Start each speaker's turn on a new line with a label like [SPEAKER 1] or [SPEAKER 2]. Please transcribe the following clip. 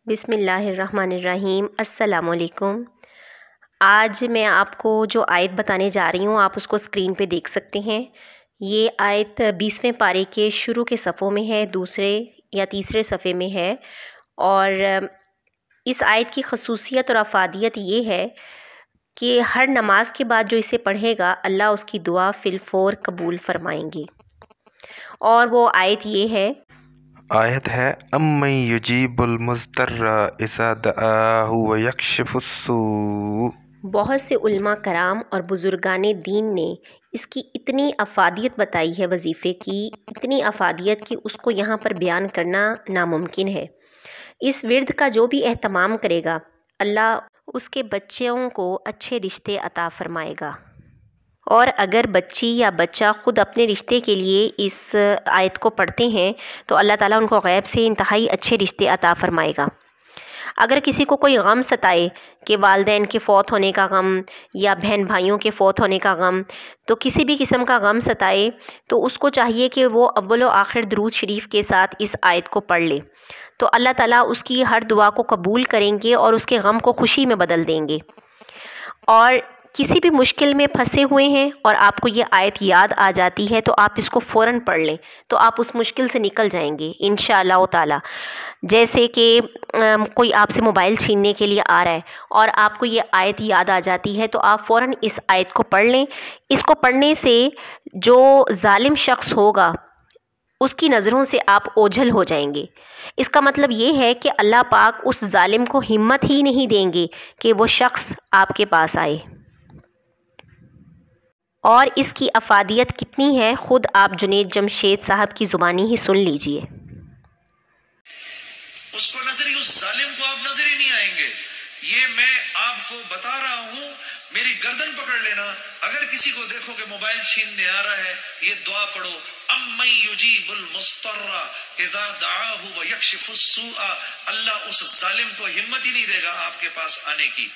[SPEAKER 1] بسم اللہ الرحمن الرحیم۔ السلام علیکم۔ آج میں آپ کو جو آیت بتانے جا رہی ہوں آپ اس کو اسکرین پہ دیکھ سکتے ہیں۔ یہ آیت 20ویں پارے کے شروع کے صفحوں میں ہے، دوسرے یا تیسرے صفحے میں ہے، اور اس آیت کی خصوصیت اور افادیت یہ ہے کہ ہر نماز کے بعد جو اسے پڑھے گا اللہ اس کی دعا فی الفور قبول فرمائیں گے۔ اور وہ آیت یہ ہے،
[SPEAKER 2] آیت ہے امن یجیب المضطر اذا دعاہ ویکشف السوء۔
[SPEAKER 1] بہت سے علماء کرام اور بزرگان دین نے اس کی اتنی افادیت بتائی ہے، وظیفے کی اتنی افادیت کہ اس کو یہاں پر بیان کرنا ناممکن ہے۔ اس ورد کا جو بھی اہتمام کرے گا اللہ اس کے بچوں کو اچھے رشتے عطا فرمائے گا، اور اگر بچی یا بچہ خود اپنے رشتے کے لیے اس آیت کو پڑھتے ہیں تو اللہ تعالیٰ ان کو غیب سے انتہائی اچھے رشتے عطا فرمائے گا۔ اگر کسی کو کوئی غم ستائے کہ والدین کے فوت ہونے کا غم یا بہن بھائیوں کے فوت ہونے کا غم، تو کسی بھی قسم کا غم ستائے تو اس کو چاہیے کہ وہ اول و آخر درود شریف کے ساتھ اس آیت کو پڑھ لے، تو اللہ تعالیٰ اس کی ہر دعا کو قبول کریں گے اور اس کے غم کو خوشی میں بدل دیں گے۔ اور کسی بھی مشکل میں پھنسے ہوئے ہیں اور آپ کو یہ آیت یاد آ جاتی ہے تو آپ اس کو فوراً پڑھ لیں تو آپ اس مشکل سے نکل جائیں گے انشاءاللہ تعالی۔ جیسے کہ کوئی آپ سے موبائل چھیننے کے لیے آ رہا ہے اور آپ کو یہ آیت یاد آ جاتی ہے تو آپ فوراً اس آیت کو پڑھ لیں۔ اس کو پڑھنے سے جو ظالم شخص ہوگا اس کی نظروں سے آپ اوجھل ہو جائیں گے۔ اس کا مطلب یہ ہے کہ اللہ پاک اس ظالم کو ہمت ہی نہیں دیں گے کہ وہ شخص آپ کے پاس آئے۔ اور اس کی افادیت کتنی ہے خود آپ جنید جمشید صاحب کی زبانی ہی سن لیجئے۔
[SPEAKER 3] اس کو نظر ہی اس ظالم کو آپ نظر ہی نہیں آئیں گے۔ یہ میں آپ کو بتا رہا ہوں، میری گردن پکڑ لینا۔ اگر کسی کو دیکھو کہ موبائل چھیننے آ رہا ہے یہ دعا پڑھو، امن یجیب المضطر اذا دعاہ ویکشف السوء۔ اللہ اس ظالم کو ہمت ہی نہیں دے گا آپ کے پاس آنے کی۔